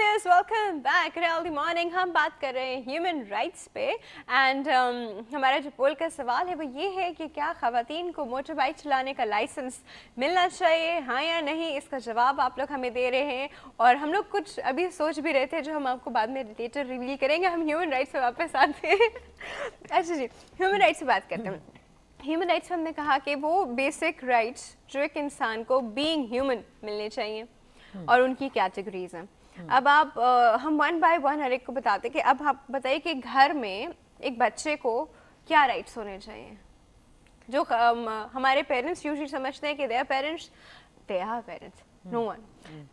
Viewers welcome back reality morning. हम बात कर रहे हैं ह्यूमन राइट्स पे एंड हमारा जो पोल का सवाल है वो ये है कि क्या ख़वातीन को मोटर बाइक चलाने का लाइसेंस मिलना चाहिए, हाँ या नहीं। इसका जवाब आप लोग हमें दे रहे हैं और हम लोग कुछ अभी सोच भी रहे थे जो हम आपको बाद में लेटर रिवील करेंगे। हम ह्यूमन राइट्स पे वापस आते हैं। अच्छा जी, ह्यूमन राइट्स पे बात करते हैं। ह्यूमन राइट्स में हमने कहा कि वो बेसिक राइट्स जो एक इंसान को बीइंग ह्यूमन मिलने चाहिए और उनकी कैटेगरीज हैं। अब आप हम वन बाय वन हर एक को बताते कि अब आप बताइए कि घर में एक बच्चे को क्या राइट्स होने चाहिए। जो हमारे पेरेंट्स यूजुअली समझते हैं कि they are parents, no one,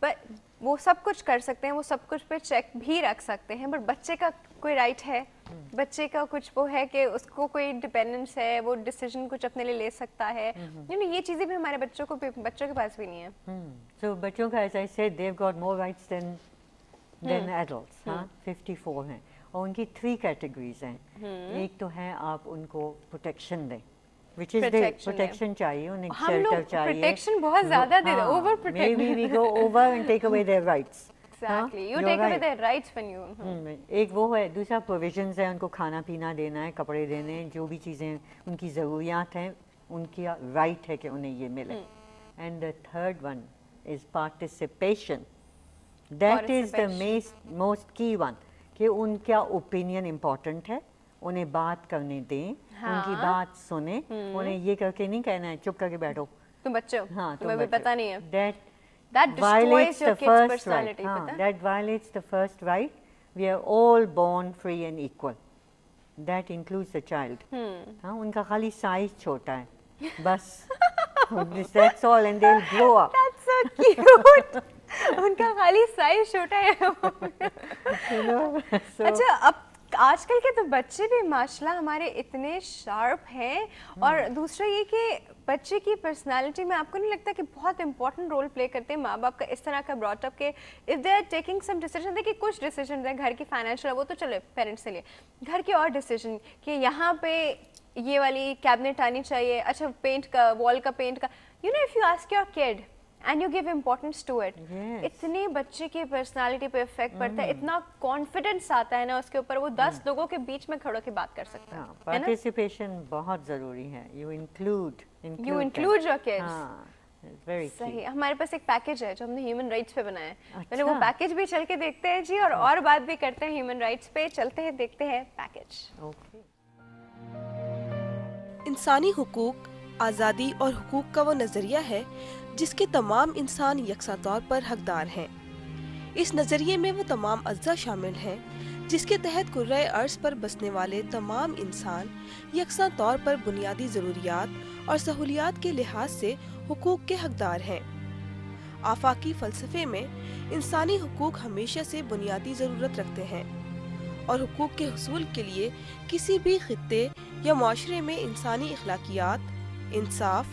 but वो सब कुछ कर सकते हैं, वो सब कुछ पे चेक भी रख सकते हैं, बट बच्चे का कोई राइट है, बच्चे का कुछ वो है कि उसको कोई डिपेंडेंस है, वो डिसीजन कुछ अपने लिए ले सकता है। ये चीजें भी हमारे बच्चों के पास भी नहीं है। So बच्चों का as I said they've got more rights than adults. हाँ 54 हैं और उनकी 3 कैटेगरीज हैं। एक तो है आप उनको प्रोटेक्शन दें, which is the protection चाहिए उन्हें, shelter चाहिए। प्रोटेक्शन बहुत ज्यादा दे, over protect. Maybe we go over and take away their rights. Exactly. You take away their rights when you. एक वो है, दूसरा प्रोविजंस है, उनको खाना पीना देना है, कपड़े देने हैं, जो भी चीज़ें उनकी ज़रूरियात हैं उनकी राइट है कि उन्हें ये मिले। And the third one is participation, that is the most की वन, कि उनका ओपिनियन इम्पोर्टेंट है, उन्हें बात करने दें, उनकी बात सुने, उन्हें ये करके नहीं कहना है चुप करके बैठो तुम बच्चे हो, हाँ तुम्हें भी पता नहीं है। That violates the first right. That violates the first right. We are all born free and equal. That includes the child. हाँ उनका खाली साइज छोटा है, बस that's all, and they'll grow up. That's so cute. उनका खाली size छोटा है। अच्छा, अब आजकल के तो बच्चे भी माशाल्लाह हमारे इतने शार्प हैं। और दूसरा ये कि बच्चे की पर्सनालिटी में आपको नहीं लगता कि बहुत इंपॉर्टेंट रोल प्ले करते हैं माँ बाप का इस तरह का brought up if they are taking some decision. देखिए कुछ डिसीजन है घर की फाइनेंशियल, वो तो चले पेरेंट्स से लिए, घर के और डिसीजन कि यहाँ पे ये वाली कैबिनेट आनी चाहिए, अच्छा पेंट का, वॉल का पेंट का, you know if you ask your kid and you give importance to it, इतनी बच्चे की पर्सनालिटी पे इफेक्ट पड़ता है, इतना कॉन्फिडेंस आता है ना उसके ऊपर, वो 10 लोगों के बीच में खड़ो के बात कर सकता है। पार्टिसिपेशन बहुत जरूरी है। You include your kids. Very सही। हमारे पास एक पैकेज है जो हमने ह्यूमन राइट्स पे बनाया है। पहले वो पैकेज भी चल के देखते हैं जी, और बात भी करते हैं ह्यूमन राइट्स पे। चलते हैं, देखते हैं पैकेज। इंसानी हुकूक, आज़ादी और हुकूक का वो नज़रिया है जिसके तमाम इंसान यकसा तौर पर हकदार हैं। इस नज़रिए में वो तमाम अज्जा शामिल हैं जिसके तहत कुर्रे अर्ज़ पर बसने वाले तमाम इंसान यकसा तौर पर बुनियादी ज़रूरियात और सहूलियात के लिहाज से हुकूक के हकदार हैं। आफाकी फ़लसफ़े में इंसानी हुकूक हमेशा से बुनियादी ज़रूरत रखते हैं और हुकूक के हुसूल के लिए किसी भी खित्ते या माशरे में इंसानी अखलाकियात, इंसाफ,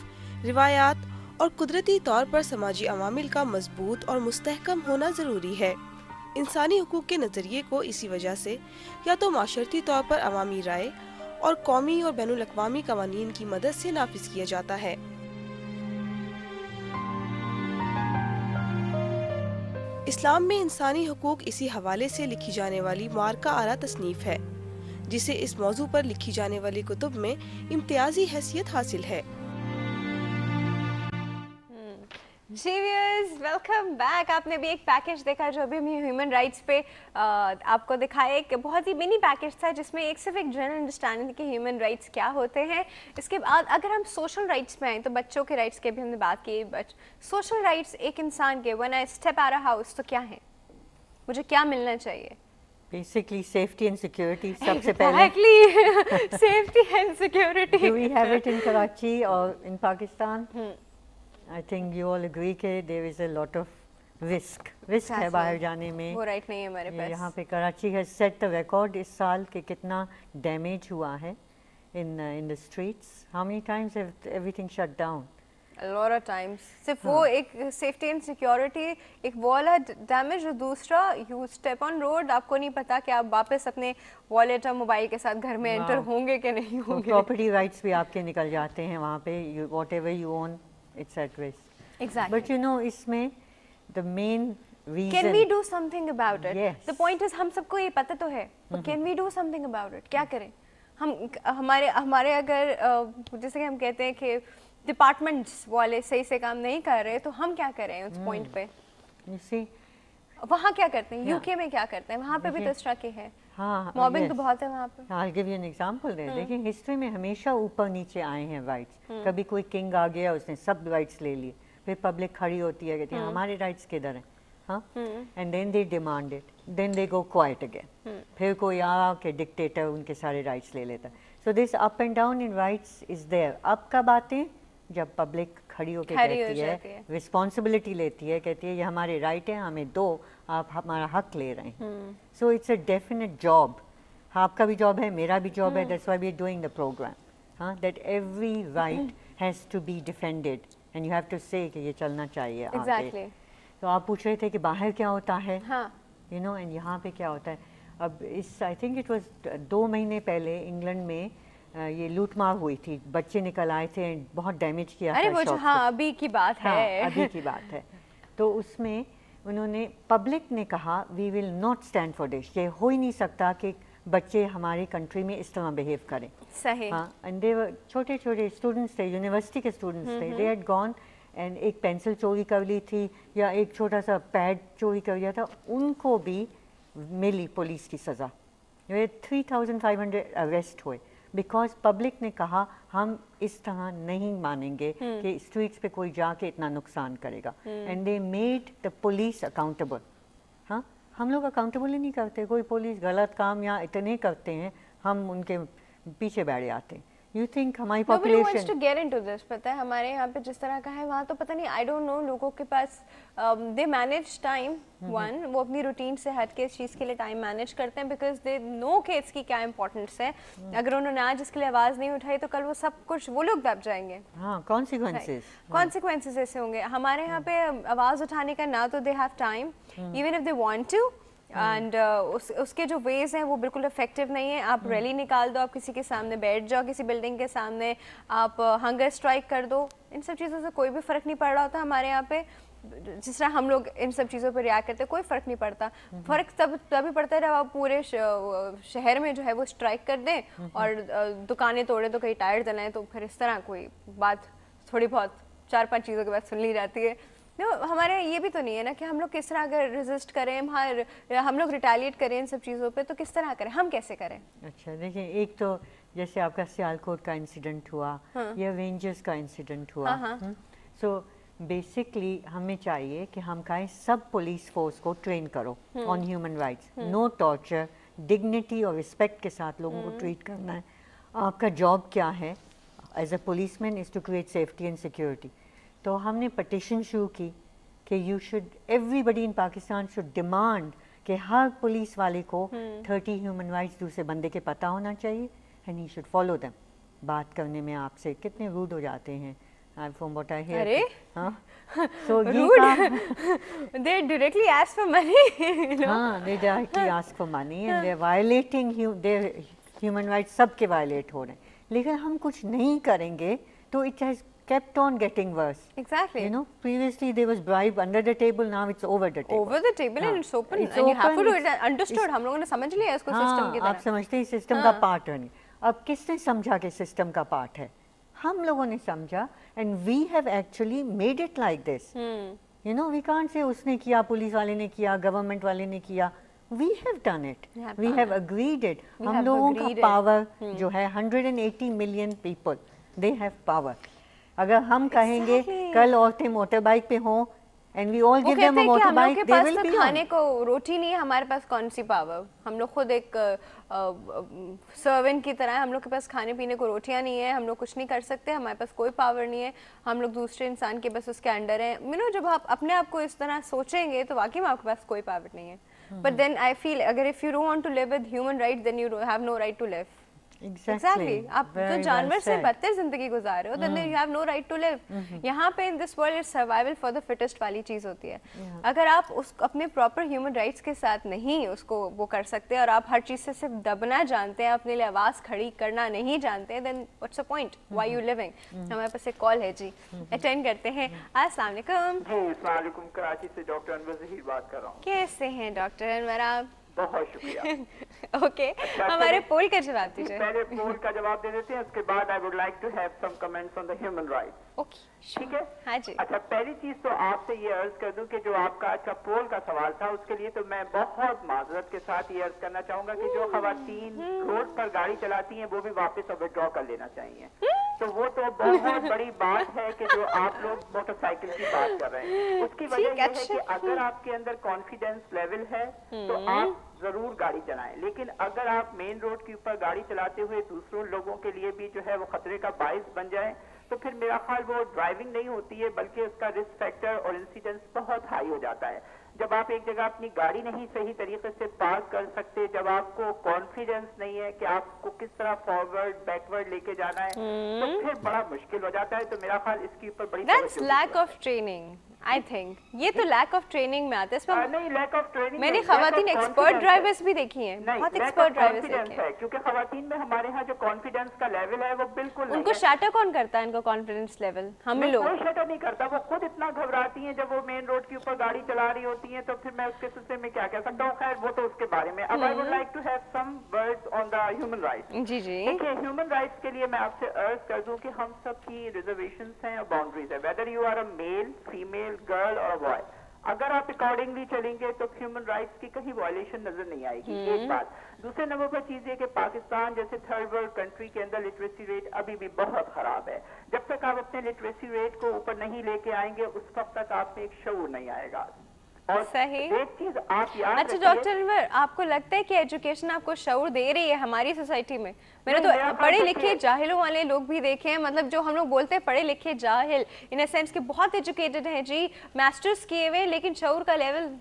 रिवायात और कुदरती तौर पर समाजी अवामिल का मजबूत और मुस्तहकम होना ज़रूरी है। इंसानी हुकूक के नज़रिए को इसी वजह से या तो माशरती तौर पर अवामी राय और कौमी और बैनुल अक़वामी क़वानीन की मदद से नाफिज किया जाता है। इस्लाम में इंसानी हुकूक इसी हवाले से लिखी जाने वाली मार्का आरा तसनीफ़ है, जिसे इस मौजू पर लिखी जाने वाली कुतुब में इम्तियाजी हैसियत हासिल है। जी व्यूअर्स वेलकम बैक। आपने भी एक पैकेज देखा जो अभी हम ह्यूमन राइट्स पे आपको दिखाया। एक बहुत ही मिनी पैकेज था जिसमें सिर्फ एक जनरल अंडरस्टैंडिंग थी कि ह्यूमन राइट्स क्या होते हैं। इसके बाद अगर हम सोशल राइट्स में आए तो बच्चों के राइट्स के भी हमने बात की। सोशल राइट्स एक इंसान के when I step out of house तो क्या है, मुझे क्या मिलना चाहिए? Basically safety and security सबसे पहले। Exactly. Safety and security. Do we have it in Karachi or in Pakistan? I think you all agree कि there is a lot of risk है बाहर जाने में। वो राइट नहीं है हमारे पास। यहाँ पे Karachi has set the record इस साल के कितना डैमेज हुआ है in the streets. How many times have everything shut down? A lot of times. सिर्फ वो एक सेफ्टी एंड सिक्योरिटी, एक वॉल है डैमेज, और दूसरा यू स्टेप ऑन रोड, आपको नहीं पता कि आप वापस अपने वॉलेट और मोबाइल के साथ घर में एंटर होंगे कि नहीं होंगे। प्रॉपर्टी राइट्स भी आपके निकल जाते हैं वहाँ पे, whatever you own it's at risk. Exactly. But you know इसमें the main Can we do something about it? Yes. The point is हम सबको ये पता तो है, but can we do something about it? क्या करें? हम हमारे अगर जैसे कि हम कहते हैं कि डिपार्टमेंट्स वाले सही से काम नहीं कर रहे, तो हम क्या करें उस पॉइंट पे? You see, वहाँ क्या करते हैं? यूके में क्या करते हैं? वहाँ पे भी तो इस तरह की है, हाँ, मॉबिंग yes. तो बहुत है वहाँ पे. I'll give you an example there. देखिए हिस्ट्री में हमेशा ऊपर नीचे आए हैं राइट्स. कभी कोई किंग आ गया, उसने सब राइट्स ले लिए, फिर पब्लिक खड़ी होती है, कहती है हमारे राइट्स किधर हैं, हाँ, and then they demand it, then they go quiet again. फिर कोई आ के डिक्टेटर उनके सारे राइट्स ले लेता है. So this up and down in rights is there. अब कब आते हैं? जब पब्लिक खड़ी होकर कहती है, रिस्पॉन्सिबिलिटी लेती है, कहती है ये हमारे राइट है, हमें दो, आप हमारा हक ले रहे हैं. So it's a definite job. आपका भी जॉब है, मेरा भी जॉब है. That's why we are doing the programme, हाँ, that every right has to be defended and you have to say कि ये चलना चाहिए आगे. Exactly. तो आप पूछ रहे थे कि बाहर क्या होता है, हाँ. यू नो, एंड यहाँ पे क्या होता है. अब इस आई थिंक इट वाज 2 महीने पहले इंग्लैंड में ये लूटमार हुई थी. बच्चे निकल आए थे, बहुत डैमेज किया अरे था वो जो, शॉप्स को. हाँ, अभी की बात है. हाँ, अभी की बात है. तो उसमें उन्होंने, पब्लिक ने कहा we will not stand for this. ये हो ही नहीं सकता कि बच्चे हमारी कंट्री में इस तरह बिहेव करें. सही. हाँ, एंड दे वर छोटे छोटे स्टूडेंट्स थे, यूनिवर्सिटी के स्टूडेंट्स थे. दे हैड गॉन एंड एक पेंसिल चोरी कर ली थी या एक छोटा सा पैड चोरी कर लिया था. उनको भी मिली पुलिस की सज़ा. 3500 अरेस्ट हुए बिकॉज पब्लिक ने कहा हम इस तरह नहीं मानेंगे कि स्ट्रीट्स पे कोई जाके इतना नुकसान करेगा. And they made the police accountable. हाँ, हम लोग अकाउंटेबल ही नहीं करते. कोई पुलिस गलत काम या इतने करते हैं, हम उनके पीछे बैठ जाते हैं. यू थिंक हमारी Nobody wants to population, get into this. पता है हमारे यहाँ पे जिस तरह का है, वहाँ तो पता नहीं, I don't know, लोगों के पास they manage time. One, वो अपनी रूटीन से हट के इस चीज़ के लिए टाइम मैनेज करते हैं because they know कि इसकी क्या इम्पोर्टेंस है. अगर उन्होंने आज इसके लिए आवाज़ नहीं उठाई तो कल वो सब कुछ वो लोग दब जाएंगे. हाँ, कॉन्सिक्वेंसेस. Consequences ऐसे होंगे. हमारे यहाँ पे आवाज़ उठाने का ना तो they have time, even if they want to. And उसके जो वेज हैं वो बिल्कुल इफेक्टिव नहीं है. आप रैली निकाल दो, आप किसी के सामने बैठ जाओ, किसी बिल्डिंग के सामने आप हंगर स्ट्राइक कर दो, इन सब चीज़ों से कोई भी फ़र्क नहीं पड़ रहा होता हमारे यहाँ पे. जिस तरह हम लोग इन सब चीज़ों पे रिएक्ट करते हैं, कोई फ़र्क नहीं पड़ता. फ़र्क तभी पड़ता है जब आप पूरे शहर में जो है वो स्ट्राइक कर दें और दुकानें तोड़े तो कहीं टायर जलाएं, तो फिर इस तरह कोई बात थोड़ी बहुत 4-5 चीज़ों के बाद सुन ली जाती है. हमारे ये भी तो नहीं है ना कि हम लोग किस तरह अगर रेजिस्ट करें, हम लोग रिटेलिएट करें इन सब चीज़ों पे, तो किस तरह करें, हम कैसे करें? अच्छा, देखिए, एक तो जैसे आपका सियालकोट का इंसिडेंट हुआ, या रेंजर्स का इंसिडेंट हुआ. सो बेसिकली हमें चाहिए कि हम कहें सब पुलिस फोर्स को ट्रेन करो on human rights. No torture, dignity और रिस्पेक्ट के साथ लोगों को ट्रीट करना है. आपका जॉब क्या है as a policeman is to create safety and security. तो हमने पटिशन शुरू की कि you should, everybody in Pakistan should demand कि हर पुलिस वाले को 30 ह्यूमन राइट्स दूसरे बंदे के पता होना चाहिए and he should follow them. बात करने में आपसे कितने रूड हो जाते हैं. From what I hear. अरे सो they directly ask for money, you know. हाँ, they directly ask for money and they're violating their human rights. सबके violate हो रहे हैं. लेकिन हम कुछ नहीं करेंगे तो it has kept on getting worse. Exactly. You know, previously there was bribe under the table, now it's over the table. Over the table and it's open It's and you have to open, do it. Understood. हम लोगों ने समझ लिया इसको system की हाँ, आप तरह. समझते हैं सिस्टम का पार्ट है. अब किसने समझा कि सिस्टम का पार्ट है? हम लोगों ने समझा and we have actually made it like this. You know, we can't say उसने किया, पुलिस वाले ने किया, गवर्नमेंट वाले ने किया. We have done it. We have agreed it. हम लोगों का पावर जो है 180 million people, they have power. अगर हम कहेंगे कल औरतें मोटर बाइक पे हों and we all give them a motorbike, they will be on. खाने को रोटी नहीं है, हमारे पास कौन सी पावर? हम लोग खुद एक सर्वेंट की तरह है. हम लोग के पास खाने पीने को रोटियां नहीं है, हम लोग कुछ नहीं कर सकते, हमारे पास कोई पावर नहीं है. हम लोग दूसरे इंसान के बस उसके अंडर हैं. यू नो, जब आप अपने आप को इस तरह सोचेंगे तो वाकई में आपके पास कोई पावर नहीं है. बट देन आई फील अगर if you don't want to live with human rights then you have no right to live. Exactly. आप जो Very जानवर well से said. बदतर जिंदगी गुजार रहे हो, then you have no right to live. यहाँ पे in this world it's survival for the fittest वाली चीज होती है. अगर आप उस अपने proper human rights के साथ नहीं उसको वो कर सकते और आप हर चीज से सिर्फ दबना जानते हैं, अपने लिए आवाज खड़ी करना नहीं जानते, then what's the point? Why you living? हमारे पास एक कॉल है जी, अटेंड करते हैं. अस्सलाम वालेकुम. जी अस्सलाम वालेकुम. कराची से डॉक्टर अनवर ज़हीर बात कर रहा हूँ. कैसे हैं डॉक्टर अनवर आप? बहुत शुक्रिया. ओके, हमारे पोल का जवाब दीजिए. पहले पोल का जवाब दे देते हैं, उसके बाद I would like to have some comments on the human rights. Okay, ठीक है. हाँ जी. अच्छा, पहली चीज तो आपसे ये अर्ज कर दूं कि जो आपका अच्छा पोल का सवाल था उसके लिए तो मैं बहुत माजरत के साथ ये अर्ज करना चाहूंगा कि जो खवातीन रोड पर गाड़ी चलाती हैं वो भी वापस अब विड्रॉ कर लेना चाहिए. तो वो तो बहुत बड़ी बात है कि जो आप लोग मोटरसाइकिल की बात कर रहे हैं. उसकी वजह ठीक, यह है अच्छा. कि अगर आपके अंदर कॉन्फिडेंस लेवल है तो आप जरूर गाड़ी चलाएं, लेकिन अगर आप मेन रोड के ऊपर गाड़ी चलाते हुए दूसरों लोगों के लिए भी जो है वो खतरे का बाइस बन जाए तो फिर मेरा ख्याल वो ड्राइविंग नहीं होती है बल्कि उसका रिस्क फैक्टर और इंसिडेंस बहुत हाई हो जाता है. जब आप एक जगह अपनी गाड़ी नहीं सही तरीके से पार्क कर सकते, जब आपको कॉन्फिडेंस नहीं है कि आपको किस तरह फॉरवर्ड बैकवर्ड लेके जाना है, तो फिर बड़ा मुश्किल हो जाता है. तो मेरा ख्याल इसके ऊपर बड़ी That's lack of training. I think ये तो लैक ऑफ ट्रेनिंग में आता है. इसमें नहीं, लैक ऑफ ट्रेनिंग. मैंने खवातीन एक्सपर्ट ड्राइवर्स भी देखी हैं, बहुत एक्सपर्ट ड्राइवर्स देखे हैं. क्योंकि खवातीन में हमारे यहाँ जो कॉन्फिडेंस का लेवल है वो बिल्कुल नहीं उनको है. शैटर कौन करता है इनका कॉन्फिडेंस लेवल? हम नहीं, लोग. कोई शटर नहीं करता. वो खुद इतना घबराती हैं जब वो मेन रोड के ऊपर गाड़ी चला रही होती हैं, तो फिर मैं उसके सिलसिले में क्या कह सकता हूँ. खैर वो तो उसके बारे में. अब I would like to have some words on the human rights. जी जी. देखिए, ह्यूमन राइट्स के लिए मैं आपसे अर्ज कर दूं कि हम सब की रिजर्वेशंस हैं और बाउंड्रीज है, whether you are a male, female, girl और बॉय. अगर आप अकॉर्डिंगली चलेंगे तो ह्यूमन राइट्स की कहीं वायलेशन नजर नहीं आएगी. एक बात. दूसरे नंबर पर चीज है कि पाकिस्तान जैसे थर्ड वर्ल्ड कंट्री के अंदर लिटरेसी रेट अभी भी बहुत खराब है. जब तक आप अपने लिटरेसी रेट को ऊपर नहीं लेके आएंगे उस वक्त तक आप में एक शऊर नहीं आएगा. और सही. एक चीज आप याद अच्छा रखिए- डॉक्टर अनवर, आपको लगता है कि एजुकेशन आपको शऊर दे रही है हमारी सोसाइटी में? मैंने नहीं, मेरा तो ख्याल पढ़े लिखे देखिए- जाहिलों वाले लोग भी देखे हैं, मतलब जो हम लोग बोलते हैं पढ़े लिखे जाहिल, इन अ सेंस कि बहुत एजुकेटेड हैं जी, मास्टर्स किए हुए, लेकिन शऊर का लेवल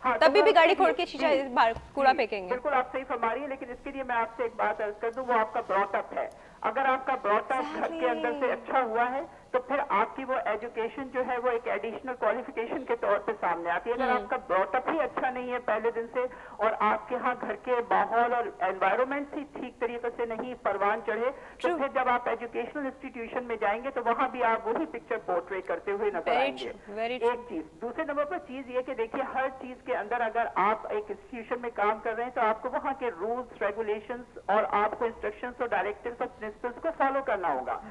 हाँ, तो तभी भी मैं गाड़ी इसके खोल के लिए- शीशा जी, बाहर कूड़ा जी, फेंकेंगे. बिल्कुल आप सही फरमा रही है, लेकिन इसके लिए मैं आपसे एक बात अर्ज कर दूं, वो आपका ब्रॉटअप है. अगर आपका ब्रॉटअप घर के अंदर से अच्छा हुआ है तो फिर आपकी वो एजुकेशन जो है वो एक एडिशनल क्वालिफिकेशन के तौर पे सामने आती है. अगर आपका ब्रॉटअप ही अच्छा नहीं है पहले दिन से और आपके यहाँ घर के माहौल और एनवायरनमेंट ही ठीक तरीके से नहीं परवान चढ़े, तो फिर जब आप एजुकेशनल इंस्टीट्यूशन में जाएंगे तो वहाँ भी आप वही पिक्चर पोर्ट्रे करते हुए नजर आएंगे. एक चीज. दूसरे नंबर पर चीज ये कि देखिए, हर चीज के अंदर अगर आप एक इंस्टीट्यूशन में काम कर रहे हैं तो आपको वहाँ के रूल्स, रेगुलेशंस और आपको इंस्ट्रक्शंस और डायरेक्टिव्स और प्रिंसिपल्स को फॉलो करना होगा.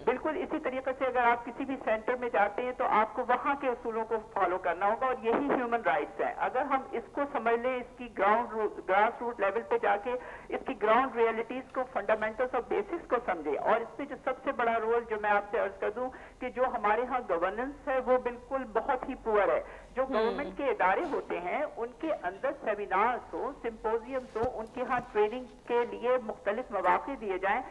बिल्कुल इसी तरीके से अगर आप किसी भी सेंटर में जाते हैं तो आपको वहाँ के उसूलों को फॉलो करना होगा और यही ह्यूमन राइट्स है. अगर हम इसको समझ लें, इसकी ग्रास रूट लेवल पे जाके इसकी ग्राउंड रियलिटीज को, फंडामेंटल्स और बेसिक्स को समझे. और इसमें जो सबसे बड़ा रोल जो मैं आपसे अर्ज कर दूं कि जो हमारे यहाँ गवर्नेंस है वो बिल्कुल बहुत ही पुअर है. जो गवर्नमेंट के इदारे होते हैं उनके अंदर सेमिनार्स हो, सिंपोजियम्स हो, उनके यहाँ ट्रेनिंग के लिए मुख्तलिफ मौके दिए जाएं.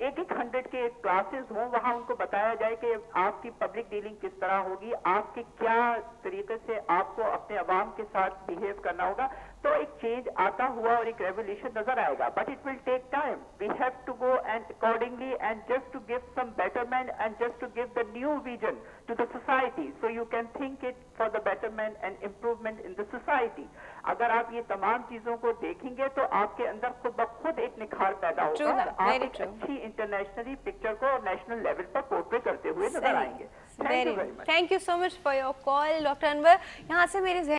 एक 100 के क्लासेस हों, वहाँ उनको बताया जाए कि आपकी पब्लिक डीलिंग किस तरह होगी, आपके क्या तरीके से आपको अपने अवाम के साथ बिहेव करना होगा. तो एक चेंज आता हुआ और एक रेवोल्यूशन नजर आएगा. But it will take time. We have to go and accordingly and just to give some betterment and just to give the new vision to the society so you can think it for the betterment and improvement in the society. अगर आप ये तमाम चीजों को देखेंगे तो आपके अंदर खुद ब खुद एक निखार पैदा होगा और आप एक अच्छी इंटरनेशनली पिक्चर को नेशनल लेवल पर पोर्ट्रे करते हुए नजर आएंगे. Thank you so much for your call doctor Anwar. यहाँ से मेरे